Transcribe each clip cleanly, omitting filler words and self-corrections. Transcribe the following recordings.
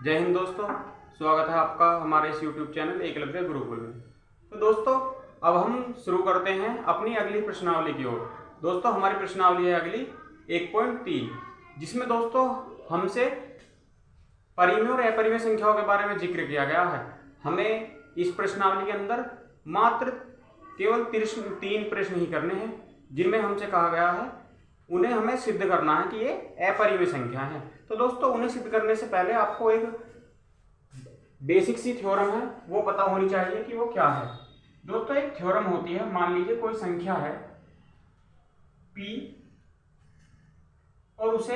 जय हिंद दोस्तों, स्वागत है आपका हमारे इस YouTube चैनल एकलव्य गुरुकुल में। तो दोस्तों, अब हम शुरू करते हैं अपनी अगली प्रश्नावली की ओर। दोस्तों, हमारी प्रश्नावली है अगली 1.3, जिसमें दोस्तों हमसे परिमेय और अपरिमेय संख्याओं के बारे में जिक्र किया गया है। हमें इस प्रश्नावली के अंदर मात्र केवल 3 प्रश्न ही करने हैं, जिनमें हमसे कहा गया है उन्हें हमें सिद्ध करना है कि ये अपरिमेय संख्या है। तो दोस्तों, उन्हें सिद्ध करने से पहले आपको एक बेसिक सी थ्योरम है वो पता होनी चाहिए कि वो क्या है। दोस्तों, एक थ्योरम होती है, मान लीजिए कोई संख्या है P और उसे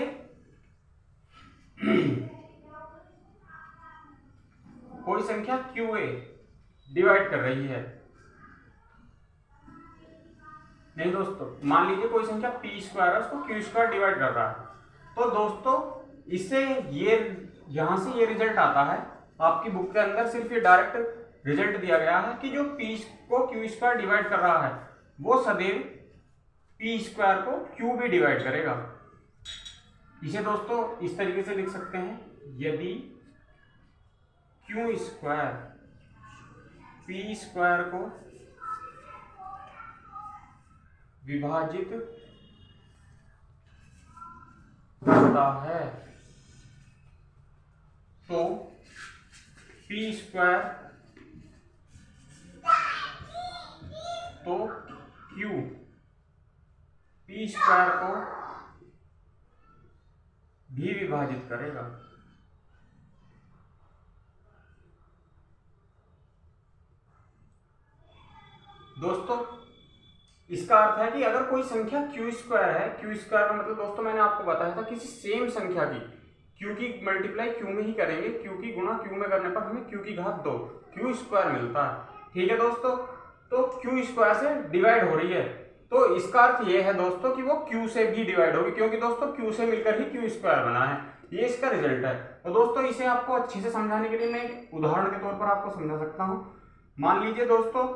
कोई संख्या QA डिवाइड कर रही है। नहीं दोस्तों, मान लीजिए कोई संख्या P² है, उसको Q² डिवाइड कर रहा है। तो दोस्तों, इससे ये यहां से ये रिजल्ट आता है। आपकी बुक के अंदर सिर्फ ये डायरेक्ट रिजल्ट दिया गया है कि जो P को Q² डिवाइड कर रहा है वो सदैव P² को Q भी डिवाइड करेगा। इसे दोस्तों इस तरीके से लिख सकते हैं, यदि Q² P² को विभाजित करता है तो P² तो Q P² को भी विभाजित करेगा। दोस्तों, इसका अर्थ है कि अगर कोई संख्या Q² है, Q² का मतलब दोस्तों मैंने आपको बताया था किसी सेम संख्या की Q की मल्टीप्लाई Q में ही करेंगे, Q की गुणा Q में करने पर हमें Q की घात 2 Q² मिलता है। ठीक है दोस्तों, तो Q² से डिवाइड हो रही है, तो इसका अर्थ ये है दोस्तों कि वो Q से भी डिवाइड होगी, क्योंकि दोस्तों Q से मिलकर ही Q² बना है। ये इसका रिजल्ट है। तो दोस्तों, इसे आपको अच्छे से समझाने के लिए मैं एक उदाहरण के तौर पर आपको समझा सकता हूं। मान लीजिए दोस्तों,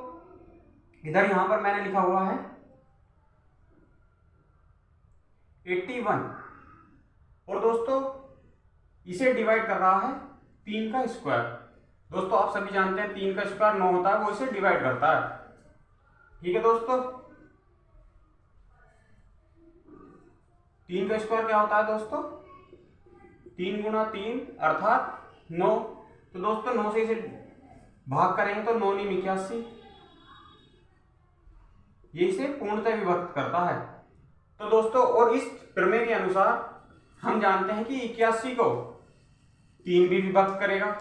इधर यहां पर मैंने लिखा हुआ है 81 और दोस्तों इसे डिवाइड कर रहा है 3 का स्क्वायर। दोस्तों, आप सभी जानते हैं 3 का स्क्वायर 9 होता है, वो इसे डिवाइड करता है। ठीक है दोस्तों, 3 का स्क्वायर क्या होता है दोस्तों? 3 गुणा 3 अर्थात 9। तो दोस्तों 9 से इसे भाग करेंगे तो 9 9 81, ये इसे पूर्णतः विभक्त करता है। तो दोस्तों, और इस प्रमेय के अनुसार हम जानते हैं कि 81 को 3 भी विभक्त करेगा,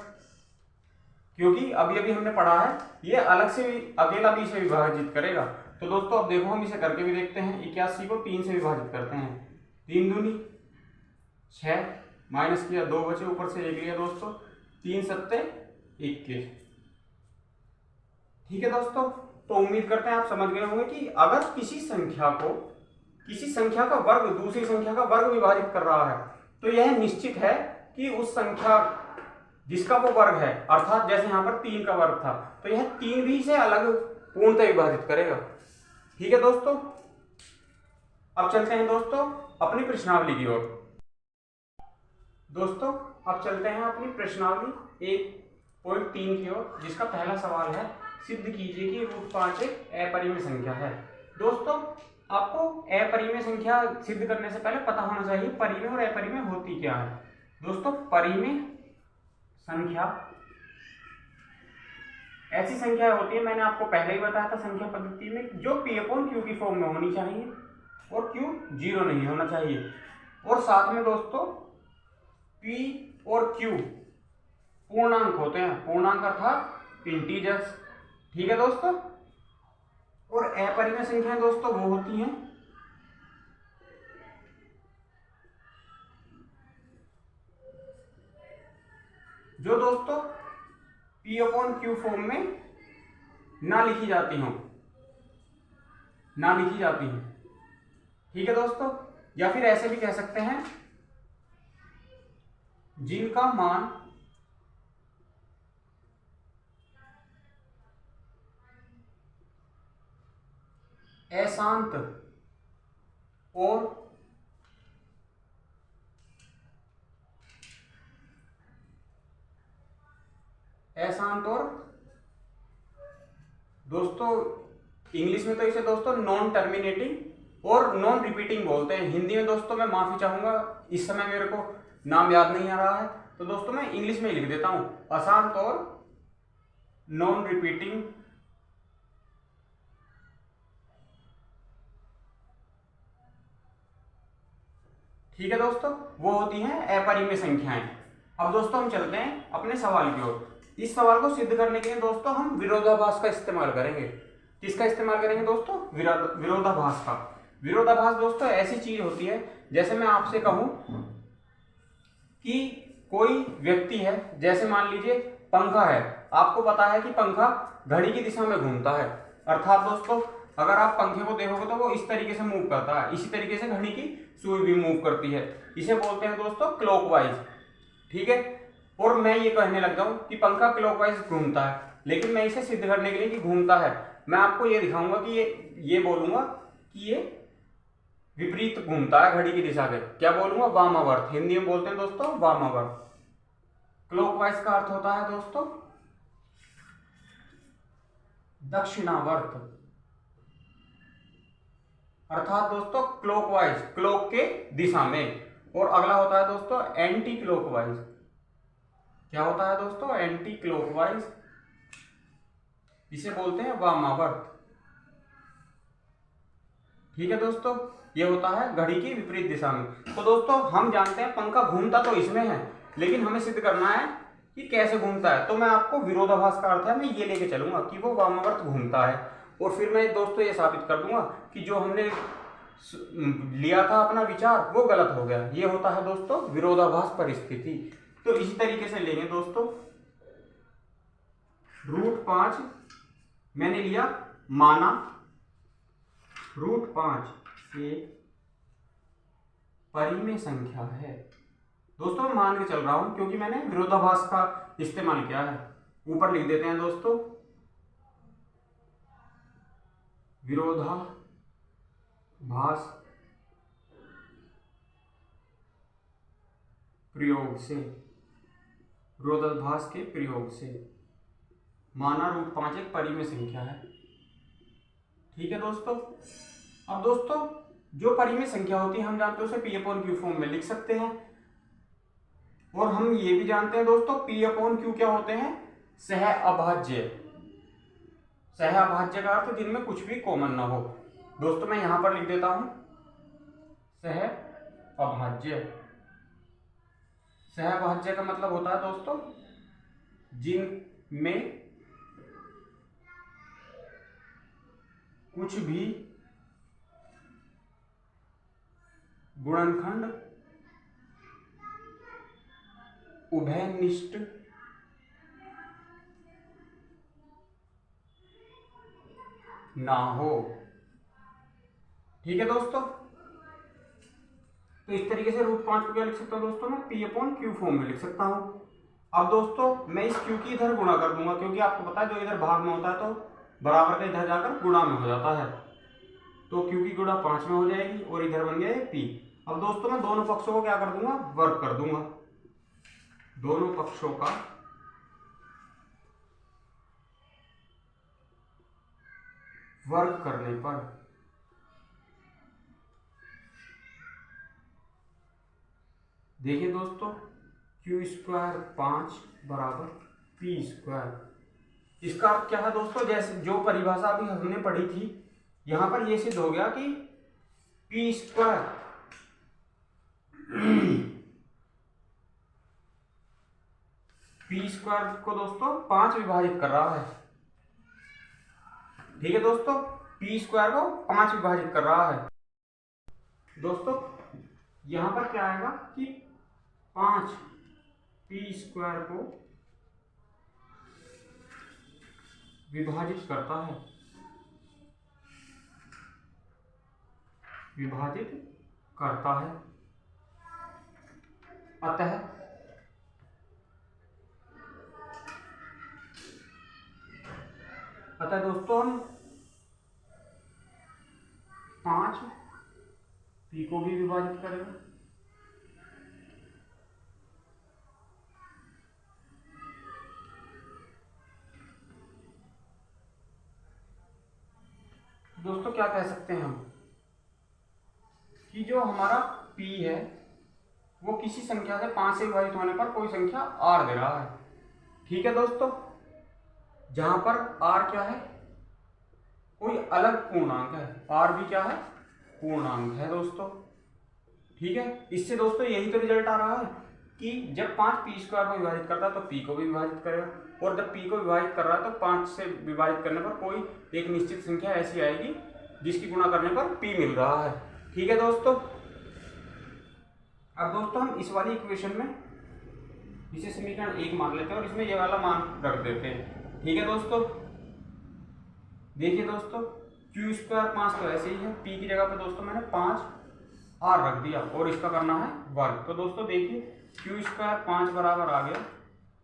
क्योंकि अभी अभी हमने पढ़ा है ये अलग से भी अकेला भी इसे विभाजित करेगा। तो दोस्तों, अब देखो हम इसे करके भी देखते हैं। 81 को 3 से विभाजित करते हैं, 3 दूनी 6, माइनस किया 2 बचे, ऊपर से 1 लिया दोस्तों, 3 सत्ते 21। ठीक है दोस्तों, तो उम्मीद करते हैं आप समझ गए होंगे कि अगर किसी संख्या का वर्ग दूसरी संख्या का वर्ग विभाजित कर रहा है तो यह निश्चित है कि उस संख्या जिसका वो वर्ग है, अर्थात जैसे यहां पर 3 का वर्ग था, तो यह 3 भी से अलग पूर्णतः विभाजित करेगा। ठीक है दोस्तों, अब चलते हैं दोस्तों अपनी प्रश्नावली की ओर। दोस्तों, अब चलते हैं अपनी प्रश्नावली 1.3 की ओर, जिसका पहला सवाल है, सिद्ध कीजिए कि √5 एक अपरिमेय संख्या है। दोस्तों, आपको अपरिमेय संख्या सिद्ध करने से पहले पता होना चाहिए परिमेय और अपरिमेय होती क्या है। दोस्तों, परिमेय संख्या ऐसी संख्या होती है, मैंने आपको पहले ही बताया था संख्या पद्धति में, जो P/Q की फॉर्म में होनी चाहिए और Q 0 नहीं होना चाहिए, और साथ में दोस्तों P और Q पूर्णांक होते हैं, पूर्णांक अर्थात इंटीजर्स। ठीक है दोस्तों, और अपरिमेय संख्याएं दोस्तों वो होती हैं जो दोस्तों P/Q फॉर्म में ना लिखी जाती हैं। ठीक है दोस्तों, या फिर ऐसे भी कह सकते हैं जिनका मान अशांत और अशांत और दोस्तों इंग्लिश में तो इसे दोस्तों नॉन टर्मिनेटिंग और नॉन रिपीटिंग बोलते हैं। हिंदी में दोस्तों मैं माफी चाहूंगा, इस समय मेरे को नाम याद नहीं आ रहा है, तो दोस्तों मैं इंग्लिश में लिख देता हूं, अशांत और नॉन रिपीटिंग ठीक है दोस्तों, वो होती हैं अपरिमेय संख्याएं। अब दोस्तों हम चलते हैं अपने सवाल की ओर। इस सवाल को सिद्ध करने के लिए दोस्तों हम विरोधाभास का इस्तेमाल करेंगे। किसका इस्तेमाल करेंगे दोस्तों? विरोधाभास का। विरोधाभास दोस्तों ऐसी चीज होती है, जैसे मैं आपसे कहूं कि कोई व्यक्ति है, जैसे मान लीजिए पंखा है, आपको पता है कि पंखा घड़ी की दिशा में घूमता है, अर्थात दोस्तों अगर आप पंखे को देखोगे तो वो इस तरीके से मूव करता है, इसी तरीके से घड़ी की सुई भी मूव करती है, इसे बोलते हैं दोस्तों क्लॉकवाइज। ठीक है, और मैं ये कहने लग जाऊं कि पंखा क्लॉकवाइज घूमता है, लेकिन मैं इसे सिद्ध करने के लिए कि घूमता है, मैं आपको ये दिखाऊंगा कि ये बोलूंगा कि ये विपरीत घूमता है घड़ी की दिशा के। क्या बोलूंगा? वामावर्त। हिंदी में बोलते हैं दोस्तों वामावर्त। क्लॉकवाइज का अर्थ होता है दोस्तों दक्षिणावर्त, अर्थात दोस्तों क्लॉकवाइज, क्लॉक के दिशा में। और अगला होता है दोस्तों एंटी क्लॉकवाइज। क्या होता है दोस्तों? एंटी क्लॉकवाइज, इसे बोलते हैं वामावर्त। ठीक है दोस्तों, ये होता है घड़ी की विपरीत दिशा में। तो दोस्तों हम जानते हैं पंखा घूमता तो इसमें है, लेकिन हमें सिद्ध करना है कि कैसे घूमता है। तो मैं आपको विरोधाभास का अर्थ है मैं ये लेके चलूंगा कि वो वामावर्त घूमता है, और फिर मैं दोस्तों ये साबित कर दूंगा कि जो हमने लिया था अपना विचार वो गलत हो गया। ये होता है दोस्तों विरोधाभास परिस्थिति। तो इसी तरीके से लेंगे दोस्तों, √5 मैंने लिया, माना √5 एक परिमेय संख्या है। दोस्तों मैं मान के चल रहा हूं क्योंकि मैंने विरोधाभास का इस्तेमाल किया है। ऊपर लिख देते हैं दोस्तों विरोधाभास प्रयोग से, विरोधाभास के प्रयोग से माना √5 एक परिमेय संख्या है। ठीक है दोस्तों, अब दोस्तों जो परिमेय संख्या होती है हम जानते हैं उसे P/Q फॉर्म में लिख सकते हैं, और हम ये भी जानते हैं दोस्तों P/Q क्या होते हैं? सह अभाज्य। सह अभाज्य का अर्थ जिनमें कुछ भी कॉमन ना हो। दोस्तों मैं यहां पर लिख देता हूं सह अभाज्य। सह अभाज्य का मतलब होता है दोस्तों जिनमें कुछ भी गुणनखंड उभयनिष्ठ ना हो। ठीक है दोस्तों, तो इस तरीके से √5 को क्या लिख सकता हूं दोस्तों? मैं P/Q फॉर्म में लिख सकता हूं। अब दोस्तों मैं इस Q की इधर गुणा कर दूंगा, क्योंकि आपको पता है जो इधर भाग में होता है तो बराबर का इधर जाकर गुणा में हो जाता है, तो Q की गुणा 5 में हो जाएगी और इधर बन गया P। अब दोस्तों मैं दोनों पक्षों को क्या कर दूंगा? वर्ग कर दूंगा। दोनों पक्षों का वर्ग करने पर देखिए दोस्तों Q² 5 बराबर P²। इसका अर्थ क्या है दोस्तों? जैसे जो परिभाषा अभी हमने पढ़ी थी, यहां पर यह सिद्ध हो गया कि P² P² को दोस्तों 5 विभाजित कर रहा है। ठीक है दोस्तों, P² को 5 विभाजित कर रहा है। दोस्तों यहां पर क्या आएगा कि 5 P² को विभाजित करता है, विभाजित करता है। अतः दोस्तों हम 5 P को भी विभाजित करेंगे, क्या कह सकते हैं हम कि जो हमारा p है वो किसी संख्या से 5 से विभाजित होने पर कोई संख्या r दे रहा है। ठीक है दोस्तों, जहां पर r क्या है, कोई अलग पूर्णांक है, r भी क्या है, पूर्णांक है दोस्तों। ठीक है, इससे दोस्तों यही तो रिजल्ट आ रहा है कि जब 5 p स्क्वायर को विभाजित करता है तो p को भी विभाजित करेगा, और जब p को विभाजित कर रहा है तो 5 से विभाजित करने पर कोई एक निश्चित संख्या ऐसी आएगी जिसकी गुणा करने पर p मिल रहा है। ठीक है दोस्तों, अब दोस्तों हम इस वाली इक्वेशन में इसे समीकरण 1 मान लेते हैं और इसमें ये वाला मान रख देते हैं। ठीक है दोस्तों, देखिए दोस्तों क्यू स्क्वायर 5 तो ऐसे ही है, p की जगह पे दोस्तों मैंने 5 r रख दिया और इसका करना है वर्ग। तो दोस्तों देखिए क्यू स्क्वायर 5 बराबर आ गया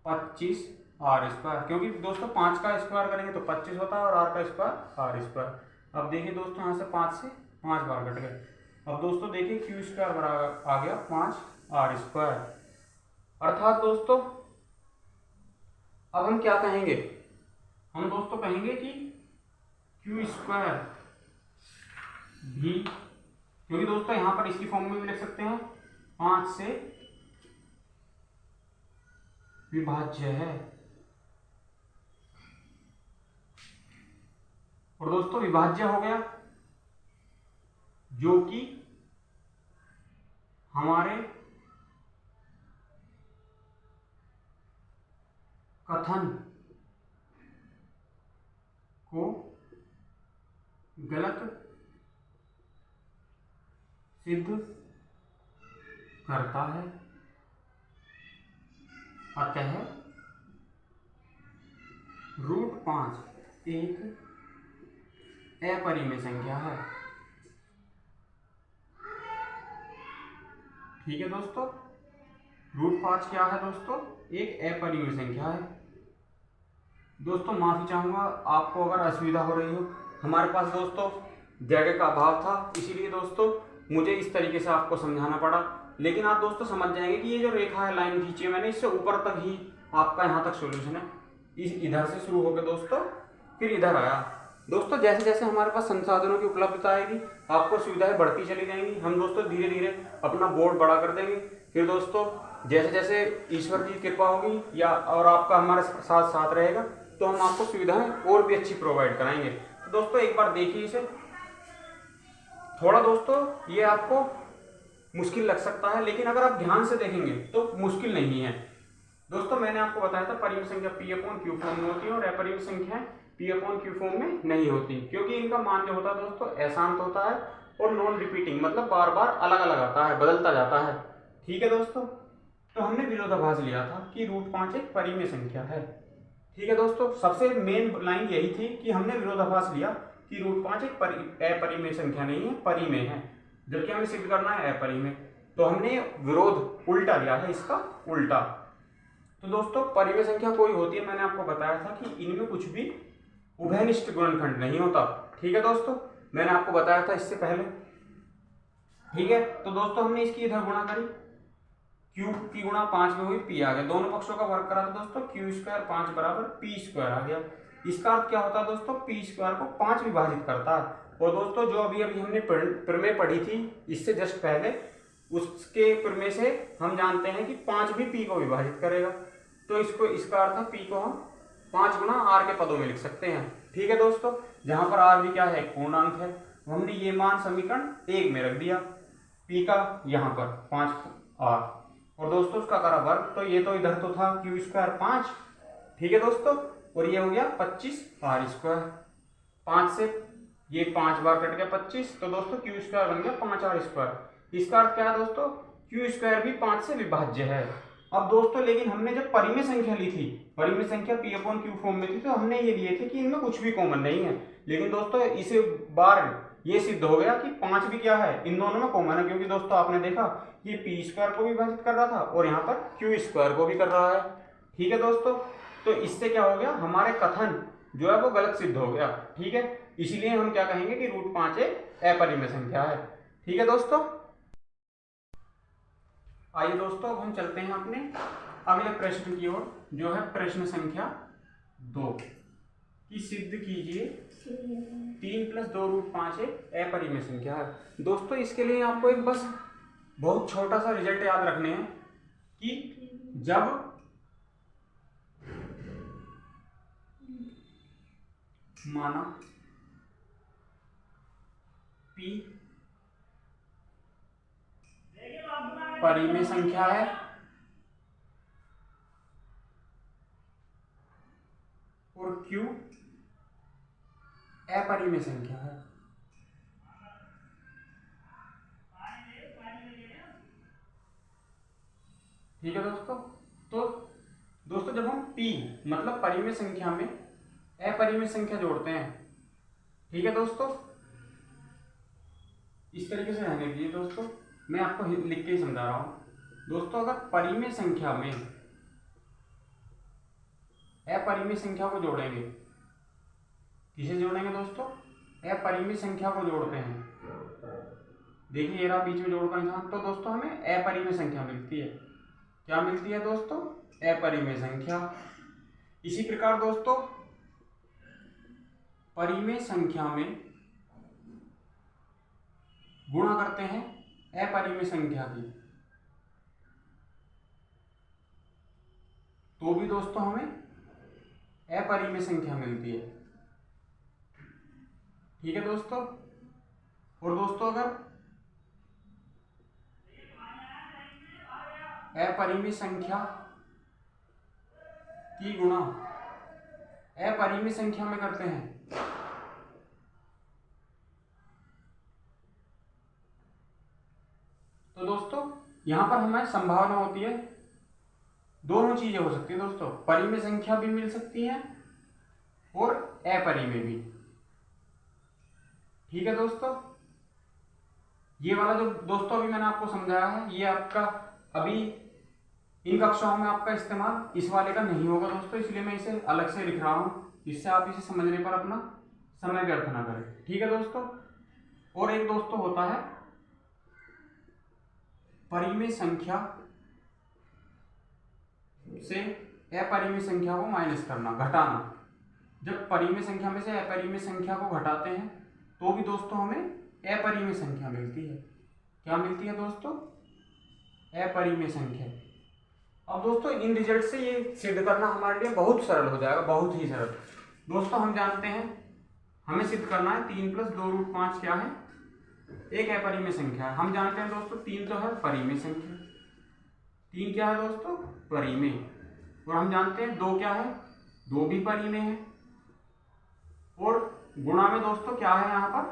25 r स्क्वायर, क्योंकि दोस्तों 5 का स्क्वायर करेंगे तो 25 होता है और r का स्क्वायर r स्क्वायर। अब देखिए दोस्तों यहाँ से 5 से 5 बार कट गए। अब दोस्तों देखिए क्यू स्क्वायर बराबर आ गया 5 r स्क्वायर, अर्थात दोस्तों अब हम क्या कहेंगे, हम दोस्तों कहेंगे कि क्यू स्क्वायर भी, क्योंकि दोस्तों यहां पर इसकी फॉर्म में भी लिख सकते हैं 5 से विभाज्य है, और दोस्तों विभाज्य हो गया जो कि हमारे कथन को गलत सिद्ध करता है। अतः √5 एक अपरिमेय संख्या है। ठीक है दोस्तों, √5 क्या है दोस्तों, एक अपरिमेय संख्या है। दोस्तों माफी चाहूंगा आपको अगर असुविधा हो रही हो, हमारे पास दोस्तों जगह का अभाव था, इसीलिए दोस्तों मुझे इस तरीके से आपको समझाना पड़ा। लेकिन आप दोस्तों समझ जाएंगे कि ये जो रेखा है, लाइन खींची है मैंने, इससे ऊपर तक ही आपका यहाँ तक सॉल्यूशन है। इधर से शुरू होकर दोस्तों फिर इधर आया। दोस्तों जैसे जैसे हमारे पास संसाधनों की उपलब्धता आएगी आपको सुविधाएं बढ़ती चली जाएंगी। हम दोस्तों धीरे धीरे अपना बोर्ड बड़ा कर देंगे। फिर दोस्तों जैसे जैसे ईश्वर की कृपा होगी या और आपका हमारे साथ साथ रहेगा तो हम आपको सुविधाएं और भी अच्छी प्रोवाइड कराएंगे। तो दोस्तों एक बार देखिए इसे, थोड़ा दोस्तों ये आपको मुश्किल लग सकता है, लेकिन अगर आप ध्यान से देखेंगे तो मुश्किल नहीं है। दोस्तों मैंने आपको बताया था परिमेय संख्या p/q फॉर्म में होती है और अपरिमेय संख्या p/q फॉर्म में नहीं होती, क्योंकि इनका मान जो होता है दोस्तों अशांत होता है और नॉन रिपीटिंग, मतलब बार बार अलग अलग आता है, बदलता जाता है। ठीक है दोस्तों, तो हमने विरोधाभास लिया था कि √5 एक परिमेय संख्या है। ठीक है दोस्तों, सबसे मेन लाइन यही थी कि हमने विरोधाभास लिया कि √5 एक अपरिमेय संख्या नहीं है, परिमेय है, जबकि हमें सिद्ध करना है अपरिमेय। तो हमने विरोध उल्टा लिया है, इसका उल्टा। तो दोस्तों परिमेय संख्या कोई होती है, मैंने आपको बताया था कि इनमें कुछ भी उभयनिष्ठ गुणनखंड नहीं होता। ठीक है दोस्तों, मैंने आपको बताया था इससे पहले। ठीक है, तो दोस्तों हमने इसकी इधर गुणा करी, क्यू की गुणा 5 में हुई, p आ गया, दोनों पक्षों का वर्ग करा था दोस्तों, क्यू स्क्वायर 5 बराबर p स्क्वायर आ गया। इसका अर्थ क्या होता है दोस्तों, p स्क्वायर को 5 विभाजित करता है। और दोस्तों जो अभी अभी हमने प्रमेय पढ़ी थी इससे जस्ट पहले, उसके प्रमेय से हम जानते हैं कि 5 भी p को विभाजित करेगा। तो इसका अर्थ है p को हम 5 गुना r के पदों में लिख सकते हैं। ठीक है दोस्तों, जहां पर r भी क्या है, पूर्णांक है, हमने ये मान समीकरण 1 में रख दिया, p का यहाँ पर 5r, और दोस्तों उसका करा वर्ग। तो ये तो इधर तो था क्यू स्क्वायर 5, ठीक है दोस्तों, और ये हो गया 25 r स्क्वायर। 5 से ये 5 बार कट गया 25, तो दोस्तों क्यू स्क्वायर बन गया 5r स्क्वायर। इसका अर्थ क्या है दोस्तों, क्यू स्क्वायर भी 5 से विभाज्य है। अब दोस्तों लेकिन हमने जब परिमेय संख्या ली थी, परिमेय संख्या p/q फॉर्म में थी, तो हमने ये लिए थे कि इनमें कुछ भी कॉमन नहीं है। लेकिन दोस्तों इस बार ये सिद्ध हो गया कि 5 भी क्या है, इन दोनों में कॉमन है, क्योंकि दोस्तों आपने देखा ये p स्क्वायर को भी विभाजित कर रहा था और यहाँ पर q स्क्वायर को भी कर रहा है। ठीक है दोस्तों, तो इससे क्या हो गया, हमारे कथन जो है वो गलत सिद्ध हो गया। ठीक है, इसीलिए हम क्या कहेंगे कि √5 एक अपरिमेय संख्या है। ठीक है दोस्तों, आइए दोस्तों अब हम चलते हैं अपने अगले प्रश्न की ओर, जो है प्रश्न संख्या 2। कि सिद्ध कीजिए 3 + 2√5 एक अपरिमेय संख्या है। दोस्तों इसके लिए आपको एक बस बहुत छोटा सा रिजल्ट याद रखने हैं कि जब माना P परिमेय संख्या है और Q अपरिमेय संख्या है। ठीक है दोस्तों। तो दोस्तों जब हम P मतलब परिमेय संख्या में अपरिमेय संख्या जोड़ते हैं, ठीक है दोस्तों, इस तरीके से रहने दीजिए दोस्तों, मैं आपको लिख के ही समझा रहा हूं। दोस्तों अगर परिमेय संख्या में अपरिमेय संख्या को जोड़ेंगे, किसे जोड़ेंगे दोस्तों? अपरिमेय संख्या को जोड़ते हैं। देखिए ये रहा बीच में जोड़ का निशान, तो दोस्तों हमें अपरिमेय संख्या मिलती है। क्या मिलती है दोस्तों? अपरिमेय संख्या। इसी प्रकार दोस्तों परिमेय संख्या में गुणा करते हैं अपरिमेय संख्या की, तो भी दोस्तों हमें अपरिमेय संख्या मिलती है। ठीक है दोस्तों। और दोस्तों अगर अपरिमेय संख्या की गुणा अपरिमेय संख्या में करते हैं, तो दोस्तों यहां पर हमें संभावना होती है, दोनों चीजें हो सकती है दोस्तों, परिमेय संख्या भी मिल सकती है और अपरिमेय भी। ठीक है दोस्तों। ये वाला जो दोस्तों अभी मैंने आपको समझाया है, ये आपका अभी इन कक्षाओं में आपका इस्तेमाल इस वाले का नहीं होगा दोस्तों, इसलिए मैं इसे अलग से लिख रहा हूं, जिससे आप इसे समझने पर अपना समय व्यर्थ ना करें। ठीक है दोस्तों। और एक दोस्तों होता है परिमेय संख्या से अपरिमेय संख्या को माइनस करना, घटाना। जब परिमेय संख्या में से अपरिमेय संख्या को घटाते हैं तो भी दोस्तों हमें अपरिमेय संख्या मिलती है। क्या मिलती है दोस्तों? अपरिमेय संख्या। अब दोस्तों इन रिजल्ट से ये सिद्ध करना हमारे लिए बहुत सरल हो जाएगा, बहुत ही सरल। दोस्तों हम जानते हैं हमें सिद्ध करना है 3 + 2√5 क्या है? एक अपरिमेय संख्या है। हम जानते हैं दोस्तों 3 तो है परिमेय संख्या, 3 क्या है दोस्तों? परिमेय। और हम जानते हैं 2 क्या है? 2 भी परिमेय है। और गुणा में दोस्तों क्या है यहाँ पर?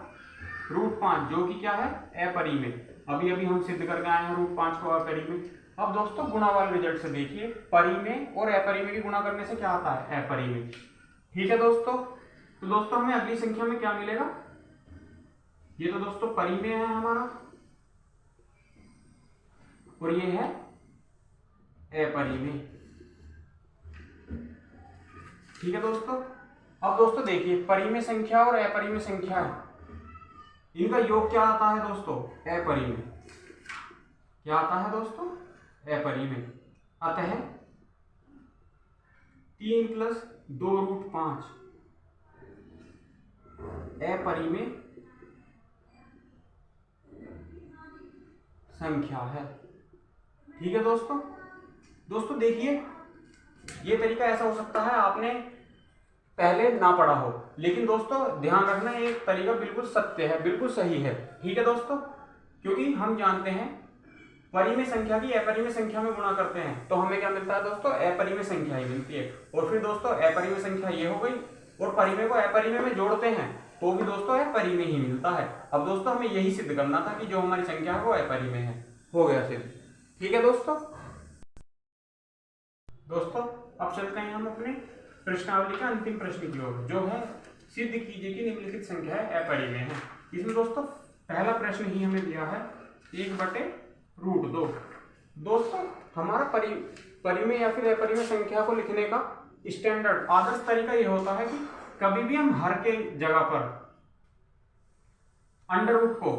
√5 जो कि क्या है? अपरिमेय। अभी अभी हम सिद्ध करके आए हैं √5 को अपरिमेय। अब दोस्तों गुणा वाले रिजल्ट से देखिए, परिमेय और अपरिमेय की गुणा करने से क्या आता है? अपरिमेय। ठीक है दोस्तों। तो दोस्तों हमें अगली संख्या में क्या मिलेगा? ये तो दोस्तों परिमेय है हमारा और ये है अपरिमेय। ठीक है दोस्तों। अब दोस्तों देखिए परिमेय संख्या और अपरिमेय संख्या है, इनका योग क्या आता है दोस्तों? अपरिमेय। क्या आता है दोस्तों? अपरिमेय। अतः 3 + 2√5 अपरिमेय संख्या है। ठीक है दोस्तों। दोस्तों देखिए ये तरीका ऐसा हो सकता है आपने पहले ना पढ़ा हो, लेकिन दोस्तों ध्यान रखना ये तरीका बिल्कुल सत्य है, बिल्कुल सही है। ठीक है दोस्तों। क्योंकि हम जानते हैं परिमेय संख्या की अपरिमेय संख्या में गुणा करते हैं तो हमें क्या मिलता है दोस्तों? अपरिमेय संख्या ही मिलती है। और फिर दोस्तों अपरिमेय संख्या ये हो गई, और परिमेय को अपरिमेय में जोड़ते हैं तो भी दोस्तों अपरिमेय ही मिलता है। अब दोस्तों हमें यही सिद्ध करना था कि जो हमारी संख्या है वो अपरिमेय है। हो गया सिद्ध। ठीक है दोस्तों। दोस्तों अब चलते हैं हम अपने प्रश्नावली का अंतिम प्रश्न की ओर, जो है सिद्ध कीजिए कि निम्नलिखित संख्या अपरिमेय है। इसमें दोस्तों पहला प्रश्न ही हमें दिया है 1/√2। दोस्तों हमारा परिमेय या फिर अपरिमेय संख्या को लिखने का स्टैंडर्ड आदर्श तरीका यह होता है कि कभी भी हम हर के जगह पर अंडर रूट को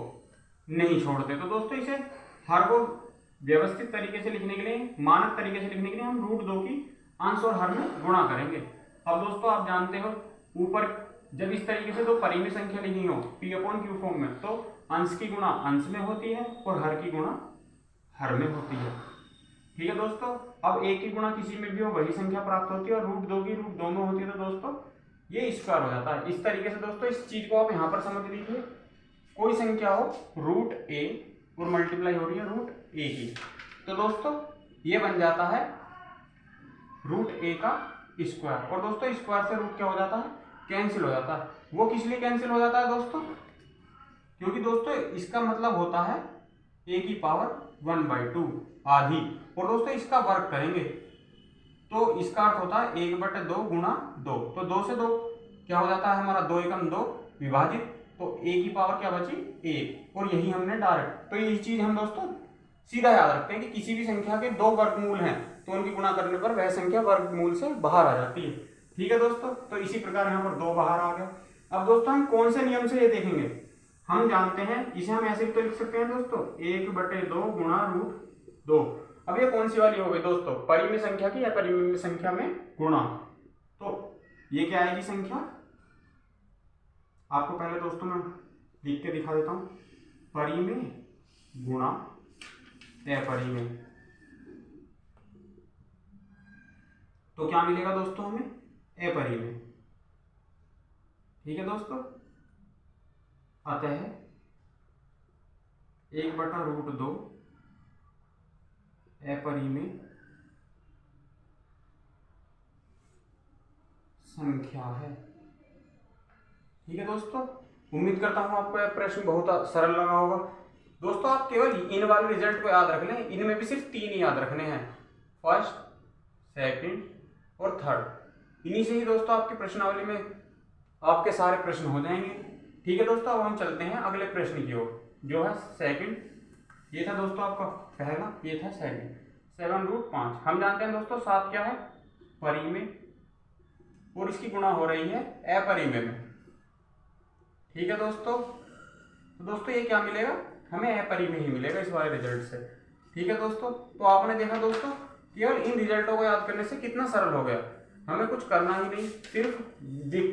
नहीं छोड़ते। तो दोस्तों इसे हर को व्यवस्थित तरीके से लिखने के लिए, मानक तरीके से लिखने के लिए हम √2 की अंश और हर में गुणा करेंगे। अब दोस्तों आप जानते हो ऊपर जब इस तरीके से दो परिमेय संख्या लिखी हो p अपॉन क्यू फॉर्म में, तो अंश की गुणा अंश में होती है और हर की गुणा हर में होती है। ठीक है दोस्तों, अब एक की गुणा किसी में भी हो वही संख्या प्राप्त होती है और रूट दो की रूट दो में होती है, तो दोस्तों ये स्क्वायर हो जाता है। इस तरीके से दोस्तों इस चीज को आप यहाँ पर समझ लीजिए, कोई संख्या हो रूट ए और मल्टीप्लाई हो रही है रूट ए की, तो दोस्तों ये बन जाता है रूट ए का स्क्वायर। और दोस्तों स्क्वायर से रूट क्या हो जाता है, कैंसिल हो जाता है। वो किस लिए कैंसिल हो जाता है दोस्तों, क्योंकि दोस्तों इसका मतलब होता है a की पावर 1/2 आधी। और दोस्तों इसका वर्ग करेंगे तो इसका अर्थ होता है 1/2 गुणा 2, तो 2 से 2 क्या हो जाता है हमारा, 2 एकम 2 विभाजित, तो a की पावर क्या बची 1, और यही हमने डायरेक्ट। तो यही चीज हम दोस्तों सीधा याद रखते हैं कि किसी भी संख्या के दो वर्गमूल हैं तो उनकी गुणा करने पर वह संख्या वर्गमूल से बाहर आ जाती है। ठीक है दोस्तों, तो इसी प्रकार यहाँ पर 2 बाहर आ गया। अब दोस्तों हम कौन से नियम से ये देखेंगे, हम जानते हैं, इसे हम ऐसे भी तो लिख सकते हैं दोस्तों 1/2 गुणा रूट 2। अब ये कौन सी वाली हो गई दोस्तों, परिमेय संख्या की या परिमेय संख्या में गुणा, तो ये क्या आएगी संख्या, आपको पहले दोस्तों मैं लिख के दिखा देता हूं, परिमेय गुणा अपरिमेय, तो क्या मिलेगा दोस्तों हमें, अपरिमेय। ठीक है दोस्तों, अतः 1/√2 अपरिमेय संख्या है। ठीक है दोस्तों, उम्मीद करता हूं आपको यह प्रश्न बहुत सरल लगा होगा। दोस्तों आप केवल इन वाले रिजल्ट को याद रख लें, इनमें भी सिर्फ 3 ही याद रखने हैं, फर्स्ट, सेकंड और थर्ड। इन्हीं से ही दोस्तों आपकी प्रश्नावली में आपके सारे प्रश्न हो जाएंगे। ठीक है दोस्तों, अब हम चलते हैं अगले प्रश्न की ओर, जो है सेकंड। ये था दोस्तों आपका पहला, ये था सेकंड। 7√5 हम जानते हैं दोस्तों 7 क्या है, परिमेय, और इसकी गुणा हो रही है अपरिमेय में। ठीक है दोस्तों, तो दोस्तों ये क्या मिलेगा, हमें अपरिमेय ही मिलेगा इस वाले रिजल्ट से। ठीक है दोस्तों, तो आपने देखा दोस्तों केवल इन रिजल्टों को याद करने से कितना सरल हो गया, हमें कुछ करना ही नहीं, सिर्फ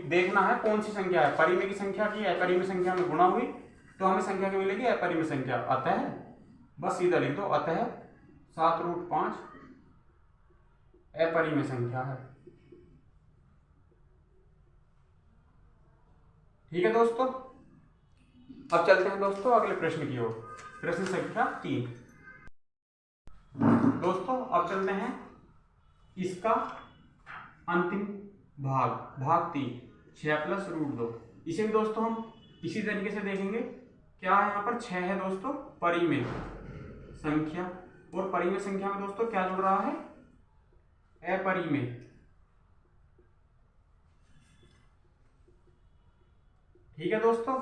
देखना है कौन सी संख्या है, परिमेय की संख्या की अपरिमेय संख्या में गुणा हुई तो हमें संख्या की मिलेगी अपरिमेय संख्या। अतः बस सीधा लिख दो, अतः 7√5 अपरिमेय संख्या है। ठीक है दोस्तों, अब चलते हैं दोस्तों अगले प्रश्न की ओर, प्रश्न संख्या 3। दोस्तों अब चलते हैं इसका अंतिम भाग, भाग 3, 6+√2। इसे भी दोस्तों हम इसी तरीके से देखेंगे। क्या है यहाँ पर 6 है दोस्तों, परिमेय संख्या, और परिमेय संख्या में दोस्तों क्या जुड़ रहा है, अपरिमेय। ठीक है दोस्तों,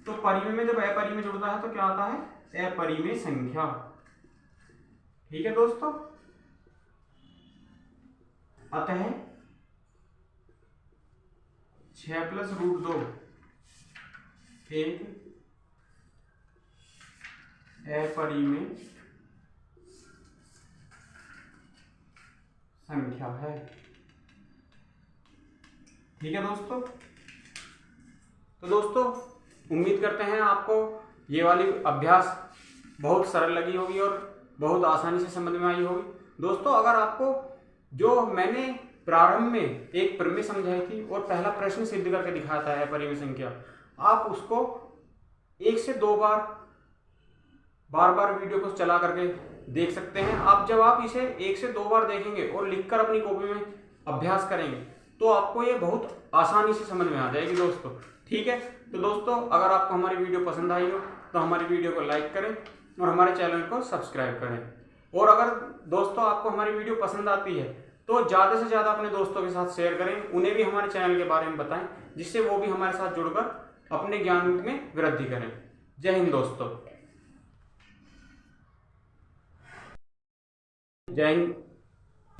तो परिमेय में जब अपरिमेय जुड़ता है तो क्या आता है, अपरिमेय संख्या। ठीक है दोस्तों, अतः 6+√2 एक अपरिमेय संख्या है। ठीक है दोस्तों, तो दोस्तों उम्मीद करते हैं आपको ये वाली अभ्यास बहुत सरल लगी होगी और बहुत आसानी से समझ में आई होगी। दोस्तों अगर आपको जो मैंने प्रारंभ में एक प्रमेय समझाई थी और पहला प्रश्न सिद्ध करके दिखाया था अपरिमेय संख्या, आप उसको 1 से 2 बार वीडियो को चला करके देख सकते हैं। आप जब आप इसे 1 से 2 बार देखेंगे और लिखकर अपनी कॉपी में अभ्यास करेंगे तो आपको ये बहुत आसानी से समझ में आ जाएगी दोस्तों। ठीक है, तो दोस्तों अगर आपको हमारी वीडियो पसंद आई हो तो हमारी वीडियो को लाइक करें और हमारे चैनल को सब्सक्राइब करें। और अगर दोस्तों आपको हमारी वीडियो पसंद आती है तो ज़्यादा से ज़्यादा अपने दोस्तों के साथ शेयर करें, उन्हें भी हमारे चैनल के बारे में बताएं, जिससे वो भी हमारे साथ जुड़कर अपने ज्ञान में वृद्धि करें। जय हिंद दोस्तों, जय हिंद।